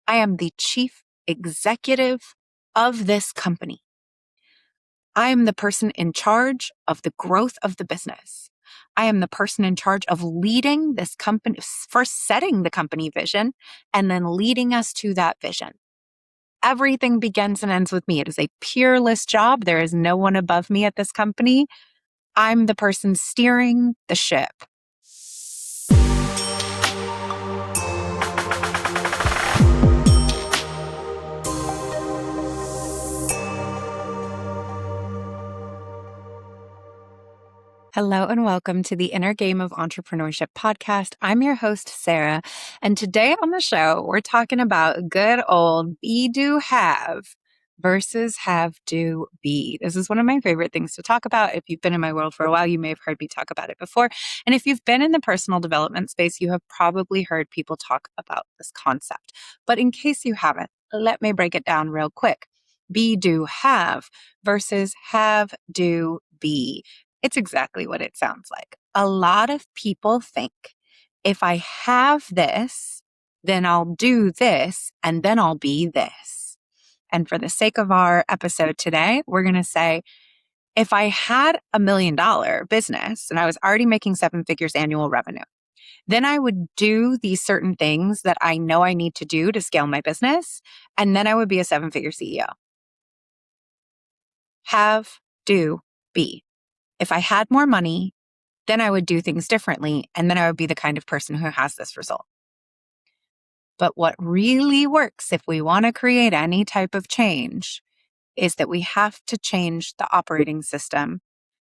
I am the chief executive of this company. I am the person in charge of the growth of the business. I am the person in charge of leading this company, first setting the company vision, and then leading us to that vision. Everything begins and ends with me. It is a peerless job. There is no one above me at this company. I'm the person steering the ship. Hello and welcome to the Inner Game of Entrepreneurship podcast. I'm your host, Sarah, and today on the show, we're talking about good old be, do, have versus have, do, be. This is one of my favorite things to talk about. If you've been in my world for a while, you may have heard me talk about it before. And if you've been in the personal development space, you have probably heard people talk about this concept. But in case you haven't, let me break it down real quick. Be, do, have versus have, do, be. It's exactly what it sounds like. A lot of people think if I have this, then I'll do this, and then I'll be this. And for the sake of our episode today, we're going to say, if I had $1 million business and I was already making 7 figures annual revenue, then I would do these certain things that I know I need to do to scale my business, and then I would be a 7-figure CEO. Have, do, be. If I had more money, then I would do things differently, and then I would be the kind of person who has this result. But what really works if we want to create any type of change is that we have to change the operating system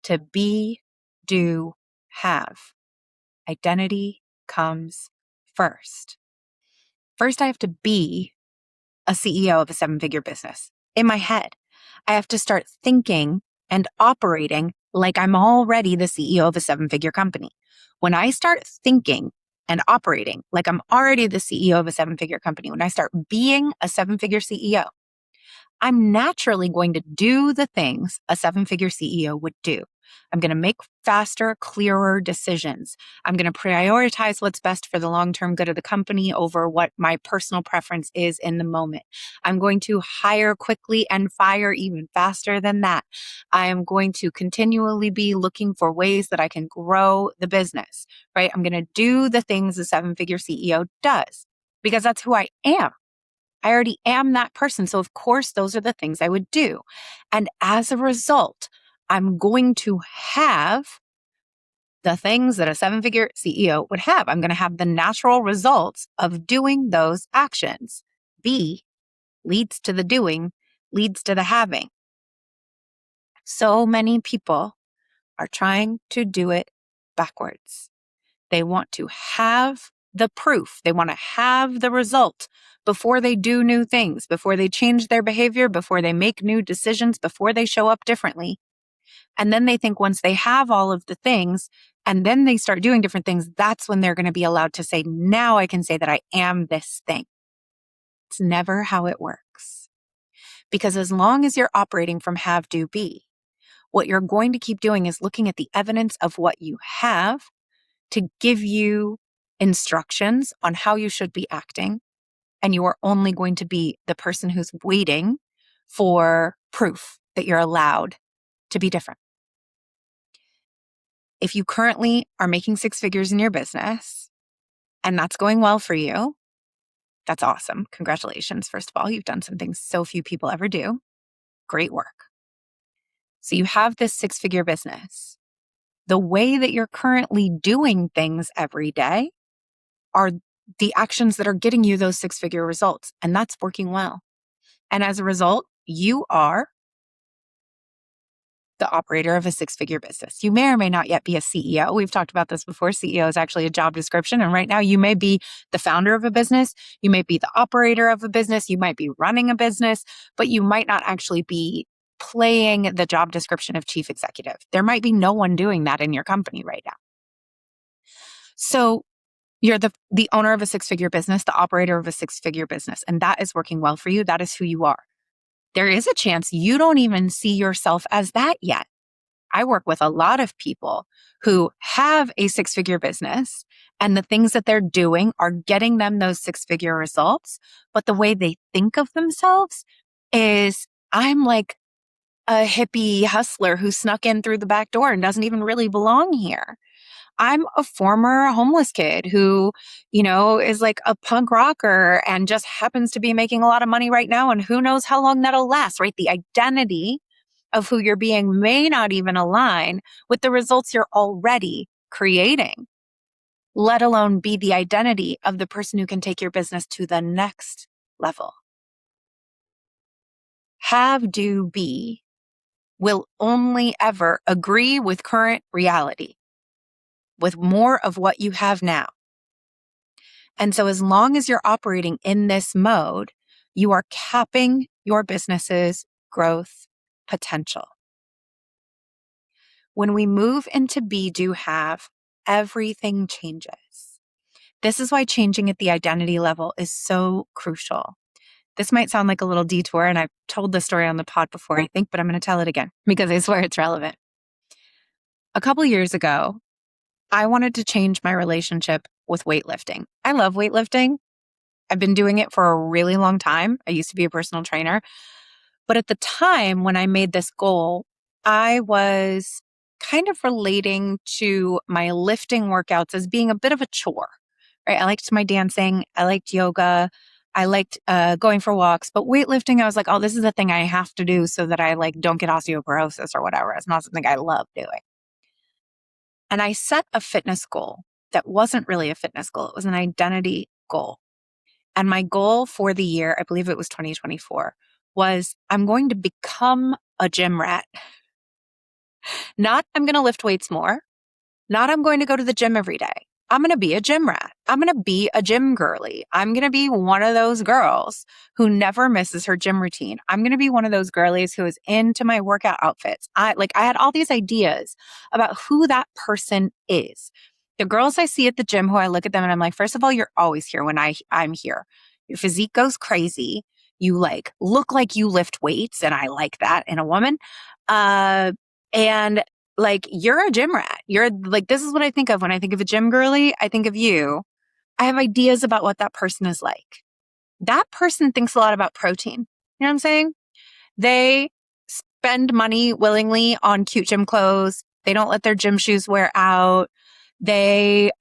to be, do, have. Identity comes first. First, I have to be a CEO of a 7-figure business in my head. I have to start thinking and operating like I'm already the CEO of a 7-figure company. When I start thinking and operating like I'm already the CEO of a 7-figure company, when I start being a 7-figure CEO, I'm naturally going to do the things a 7-figure CEO would do. I'm going to make faster, clearer decisions. I'm going to prioritize what's best for the long-term good of the company over what my personal preference is in the moment. I'm going to hire quickly and fire even faster than that. I am going to continually be looking for ways that I can grow the business, right? I'm going to do the things a 7-figure CEO does because that's who I am. I already am that person. So of course, those are the things I would do. And as a result, I'm going to have the things that a 7-figure CEO would have. I'm going to have the natural results of doing those actions. Be leads to the doing, leads to the having. So many people are trying to do it backwards. They want to have the proof. They want to have the result before they do new things, before they change their behavior, before they make new decisions, before they show up differently. And then they think once they have all of the things and then they start doing different things, that's when they're going to be allowed to say, now I can say that I am this thing. It's never how it works. Because as long as you're operating from have, do, be, what you're going to keep doing is looking at the evidence of what you have to give you instructions on how you should be acting. And you are only going to be the person who's waiting for proof that you're allowed to be different. If you currently are making 6 figures in your business and that's going well for you, that's awesome. Congratulations. First of all, you've done some things so few people ever do. Great work. So you have this 6-figure business. The way that you're currently doing things every day are the actions that are getting you those 6-figure results, and that's working well. And as a result, you are the operator of a 6-figure business. You may or may not yet be a CEO. We've talked about this before. CEO is actually a job description. And right now you may be the founder of a business. You may be the operator of a business. You might be running a business, but you might not actually be playing the job description of chief executive. There might be no one doing that in your company right now. So you're the owner of a 6-figure business, the operator of a 6-figure business, and that is working well for you. That is who you are. There is a chance you don't even see yourself as that yet. I work with a lot of people who have a 6-figure business and the things that they're doing are getting them those 6-figure results. But the way they think of themselves is, I'm like a hippie hustler who snuck in through the back door and doesn't even really belong here. I'm a former homeless kid who, is like a punk rocker and just happens to be making a lot of money right now. And who knows how long that'll last, right? The identity of who you're being may not even align with the results you're already creating, let alone be the identity of the person who can take your business to the next level. Have, do, be will only ever agree with current reality, with more of what you have now. And so as long as you're operating in this mode, you are capping your business's growth potential. When we move into be, do, have, everything changes. This is why changing at the identity level is so crucial. This might sound like a little detour, and I've told this story on the pod before, I think, but I'm going to tell it again because I swear it's relevant. A couple years ago, I wanted to change my relationship with weightlifting. I love weightlifting. I've been doing it for a really long time. I used to be a personal trainer. But at the time when I made this goal, I was kind of relating to my lifting workouts as being a bit of a chore, right? I liked my dancing. I liked yoga. I liked going for walks. But weightlifting, I was like, oh, this is a thing I have to do so that I don't get osteoporosis or whatever. It's not something I love doing. And I set a fitness goal that wasn't really a fitness goal. It was an identity goal. And my goal for the year, I believe it was 2024, was I'm going to become a gym rat. Not I'm going to lift weights more. Not I'm going to go to the gym every day. I'm going to be a gym rat. I'm going to be a gym girly. I'm going to be one of those girls who never misses her gym routine. I'm going to be one of those girlies who is into my workout outfits. I had all these ideas about who that person is. The girls I see at the gym who I look at them and I'm like, first of all, you're always here when I'm here. Your physique goes crazy. You look like you lift weights, and I like that in a woman. And you're a gym rat. You're this is what I think of when I think of a gym girly. I think of you. I have ideas about what that person is like. That person thinks a lot about protein. You know what I'm saying? They spend money willingly on cute gym clothes. They don't let their gym shoes wear out. They,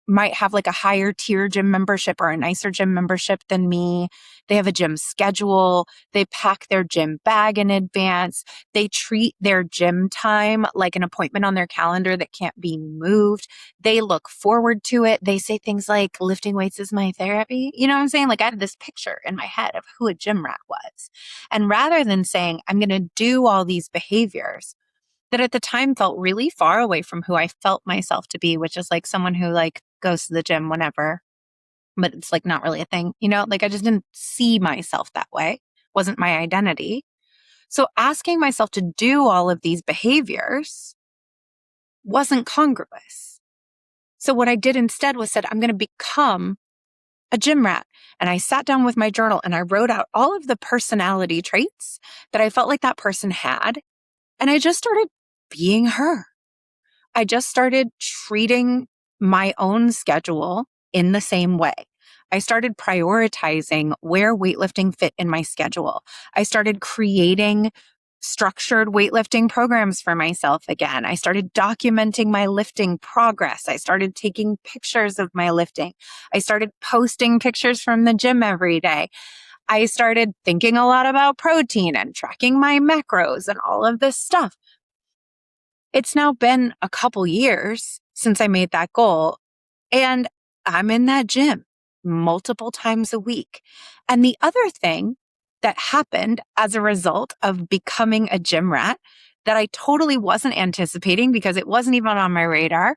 might have a higher tier gym membership or a nicer gym membership than me. They have a gym schedule. They pack their gym bag in advance. They treat their gym time like an appointment on their calendar that can't be moved. They look forward to it. They say things like, lifting weights is my therapy. You know what I'm saying? I had this picture in my head of who a gym rat was. And rather than saying, I'm going to do all these behaviors that at the time felt really far away from who I felt myself to be, which is someone who goes to the gym whenever, but it's not really a thing, I just didn't see myself that way. Wasn't my identity. So asking myself to do all of these behaviors wasn't congruous. So what I did instead was said, I'm going to become a gym rat. And I sat down with my journal and I wrote out all of the personality traits that I felt like that person had. And I just started being her. I just started treating my own schedule in the same way. I started prioritizing where weightlifting fit in my schedule. I started creating structured weightlifting programs for myself again. I started documenting my lifting progress. I started taking pictures of my lifting. I started posting pictures from the gym every day. I started thinking a lot about protein and tracking my macros and all of this stuff. It's now been a couple years since I made that goal, and I'm in that gym multiple times a week. And the other thing that happened as a result of becoming a gym rat that I totally wasn't anticipating because it wasn't even on my radar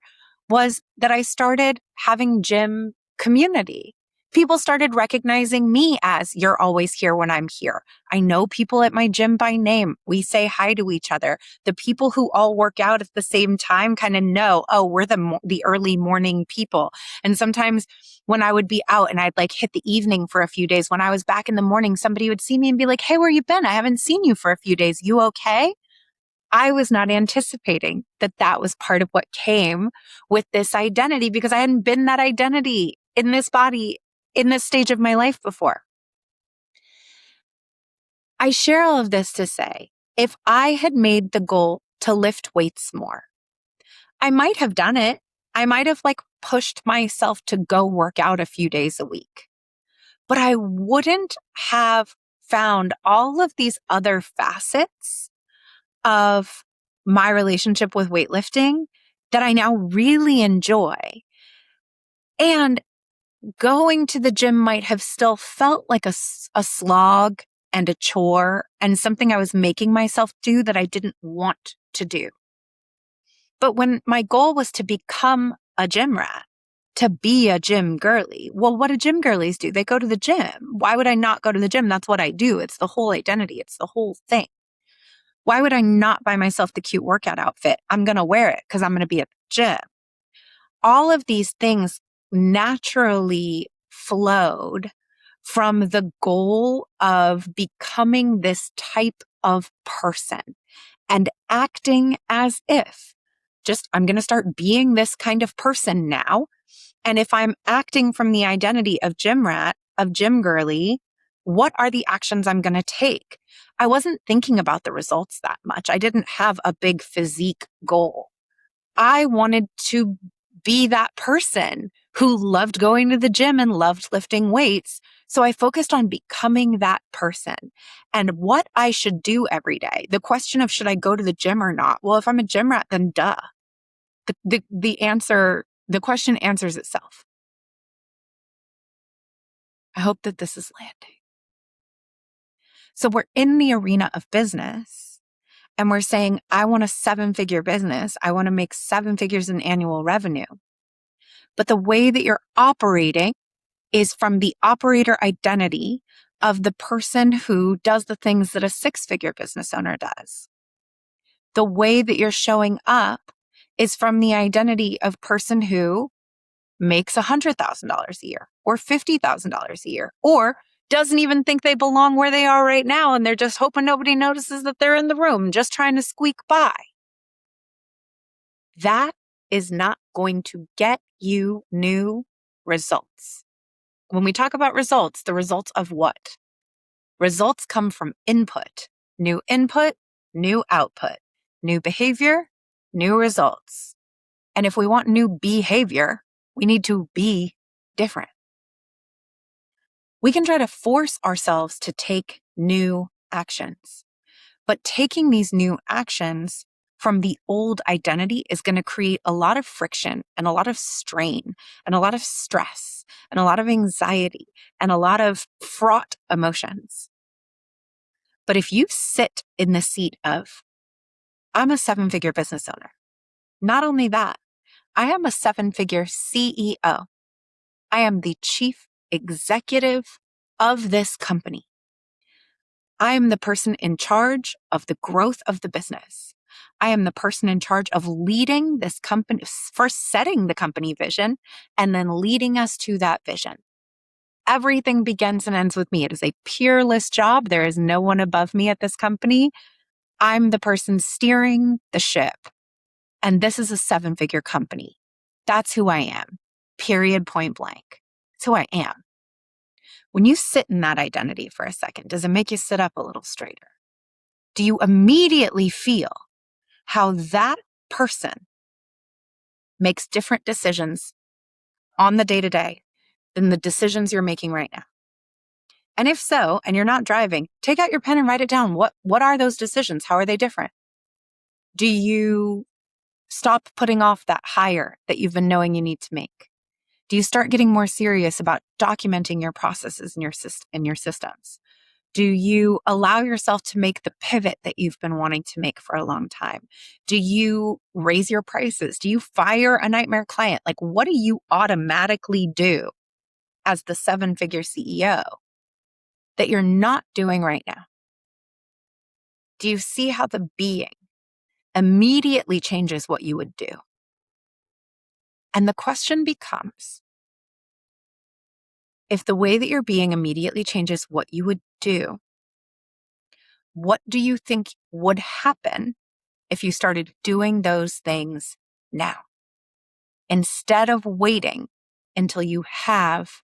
was that I started having gym community. People started recognizing me as, you're always here when I'm here. I know people at my gym by name. We say hi to each other. The people who all work out at the same time kind of know, oh, we're the early morning people. And sometimes when I would be out and I'd hit the evening for a few days, when I was back in the morning, somebody would see me and be like, hey, where you been? I haven't seen you for a few days. You okay? I was not anticipating that that was part of what came with this identity because I hadn't been that identity in this body in this stage of my life before. I share all of this to say, if I had made the goal to lift weights more, I might have done it. I might have pushed myself to go work out a few days a week, but I wouldn't have found all of these other facets of my relationship with weightlifting that I now really enjoy. And going to the gym might have still felt like a slog and a chore and something I was making myself do that I didn't want to do. But when my goal was to become a gym rat, to be a gym girly, well, what do gym girlies do? They go to the gym. Why would I not go to the gym? That's what I do. It's the whole identity. It's the whole thing. Why would I not buy myself the cute workout outfit? I'm going to wear it because I'm going to be at the gym. All of these things naturally flowed from the goal of becoming this type of person and acting as if I'm going to start being this kind of person now. And if I'm acting from the identity of gym rat, of gym girly, what are the actions I'm going to take? I wasn't thinking about the results that much. I didn't have a big physique goal. I wanted to be that person who loved going to the gym and loved lifting weights. So I focused on becoming that person and what I should do every day. The question of should I go to the gym or not? Well, if I'm a gym rat, then duh. The question answers itself. I hope that this is landing. So we're in the arena of business and we're saying, I want a 7-figure business. I want to make 7 figures in annual revenue. But the way that you're operating is from the operator identity of the person who does the things that a 6-figure business owner does. The way that you're showing up is from the identity of person who makes $100,000 a year or $50,000 a year, or doesn't even think they belong where they are right now. And they're just hoping nobody notices that they're in the room, just trying to squeak by. That is not going to get you new results. When we talk about results, the results of what? Results come from input, new output, new behavior, new results. And if we want new behavior, we need to be different. We can try to force ourselves to take new actions, but taking these new actions from the old identity is going to create a lot of friction and a lot of strain and a lot of stress and a lot of anxiety and a lot of fraught emotions. But if you sit in the seat of, I'm a 7-figure business owner. Not only that, I am a 7-figure CEO. I am the chief executive of this company. I am the person in charge of the growth of the business. I am the person in charge of leading this company, first setting the company vision, and then leading us to that vision. Everything begins and ends with me. It is a peerless job. There is no one above me at this company. I'm the person steering the ship. And this is a 7-figure company. That's who I am. Period, point blank. It's who I am. When you sit in that identity for a second, does it make you sit up a little straighter? Do you immediately feel how that person makes different decisions on the day-to-day than the decisions you're making right now? And if so, and you're not driving, take out your pen and write it down. What are those decisions? How are they different? Do you stop putting off that hire that you've been knowing you need to make? Do you start getting more serious about documenting your processes and your systems? Do you allow yourself to make the pivot that you've been wanting to make for a long time? Do you raise your prices? Do you fire a nightmare client? What do you automatically do as the 7-figure CEO that you're not doing right now? Do you see how the being immediately changes what you would do? And the question becomes, if the way that you're being immediately changes what you would do, what do you think would happen if you started doing those things now, instead of waiting until you have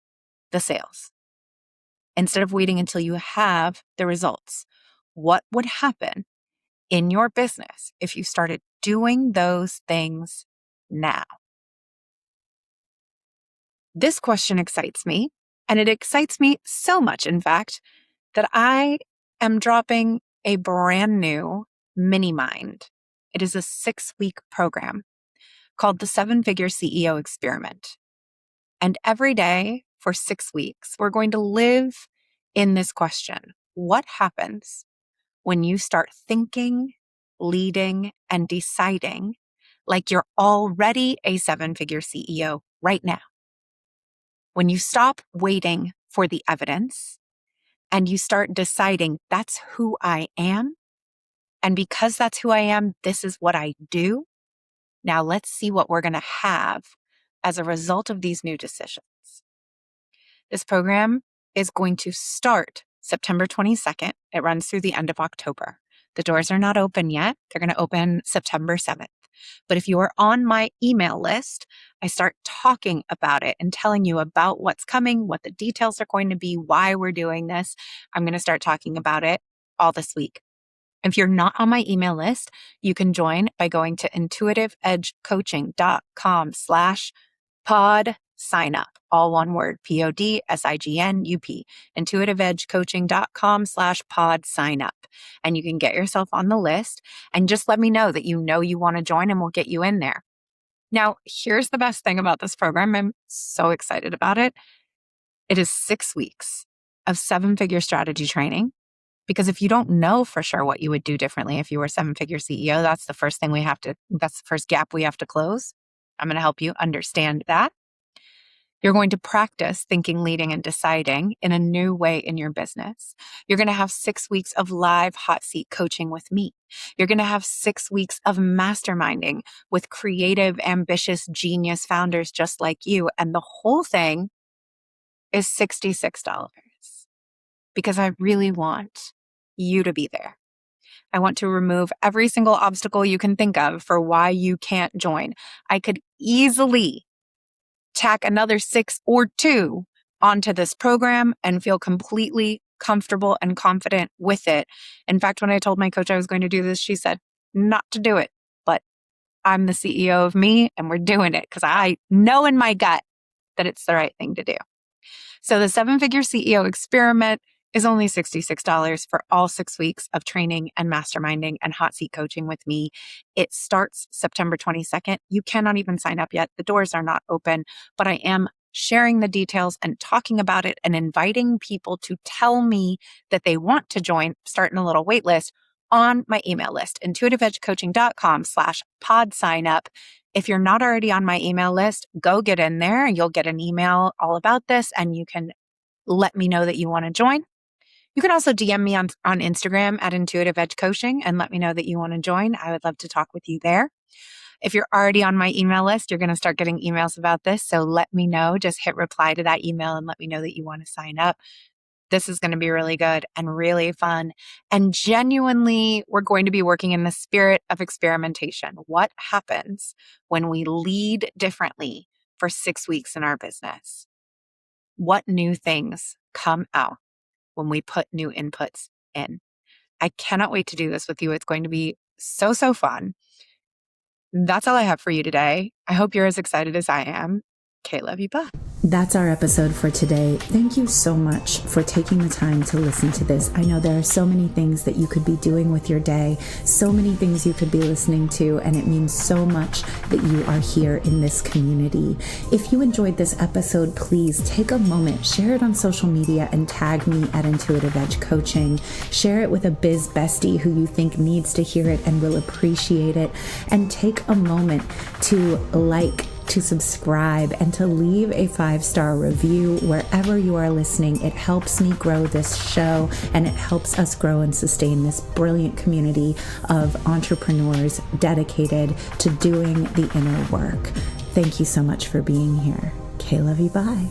the sales, instead of waiting until you have the results? What would happen in your business if you started doing those things now? This question excites me, and it excites me so much, in fact, that I am dropping a brand new mini mind. It is a 6-week program called the 7-Figure CEO Experiment. And every day for 6 weeks, we're going to live in this question. What happens when you start thinking, leading, and deciding like you're already a 7-figure CEO right now? When you stop waiting for the evidence and you start deciding, that's who I am, and because that's who I am, this is what I do. Now let's see what we're going to have as a result of these new decisions. This program is going to start September 22nd. It runs through the end of October. The doors are not open yet. They're going to open September 7th. But if you are on my email list, I start talking about it and telling you about what's coming, what the details are going to be, why we're doing this. I'm going to start talking about it all this week. If you're not on my email list, you can join by going to intuitiveedgecoaching.com/pod sign up. All one word, PODSIGNUP, intuitiveedgecoaching.com/pod sign up. And you can get yourself on the list and just let me know that you want to join and we'll get you in there. Now, here's the best thing about this program. I'm so excited about it. It is 6 weeks of 7-figure strategy training. Because if you don't know for sure what you would do differently if you were a 7-figure CEO, that's the first gap we have to close. I'm going to help you understand that. You're going to practice thinking, leading, and deciding in a new way in your business. You're going to have 6 weeks of live hot seat coaching with me. You're going to have 6 weeks of masterminding with creative, ambitious, genius founders just like you. And the whole thing is $66 because I really want you to be there. I want to remove every single obstacle you can think of for why you can't join. I could easily tack another 6 or 2 onto this program and feel completely comfortable and confident with it. In fact, when I told my coach I was going to do this, she said not to do it, but I'm the CEO of me and we're doing it because I know in my gut that it's the right thing to do. So the 7-Figure CEO Experiment is only $66 for all 6 weeks of training and masterminding and hot seat coaching with me. It starts September 22nd. You cannot even sign up yet. The doors are not open, but I am sharing the details and talking about it and inviting people to tell me that they want to join, starting a little wait list on my email list, intuitiveedgecoaching.com/pod sign up. If you're not already on my email list, go get in there. You'll get an email all about this and you can let me know that you want to join. You can also DM me on Instagram at Intuitive Edge Coaching and let me know that you want to join. I would love to talk with you there. If you're already on my email list, you're going to start getting emails about this. So let me know. Just hit reply to that email and let me know that you want to sign up. This is going to be really good and really fun. And genuinely, we're going to be working in the spirit of experimentation. What happens when we lead differently for 6 weeks in our business? What new things come out when we put new inputs in? I cannot wait to do this with you. It's going to be so fun. That's all I have for you today. I hope you're as excited as I am. Okay, love you. Bye. That's our episode for today. Thank you so much for taking the time to listen to this. I know there are so many things that you could be doing with your day, so many things you could be listening to, and it means so much that you are here in this community. If you enjoyed this episode, please take a moment, share it on social media, and tag me at Intuitive Edge Coaching. Share it with a biz bestie who you think needs to hear it and will appreciate it. And take a moment to to subscribe, and to leave a 5-star review wherever you are listening. It helps me grow this show, and it helps us grow and sustain this brilliant community of entrepreneurs dedicated to doing the inner work. Thank you so much for being here. Okay, love you. Bye.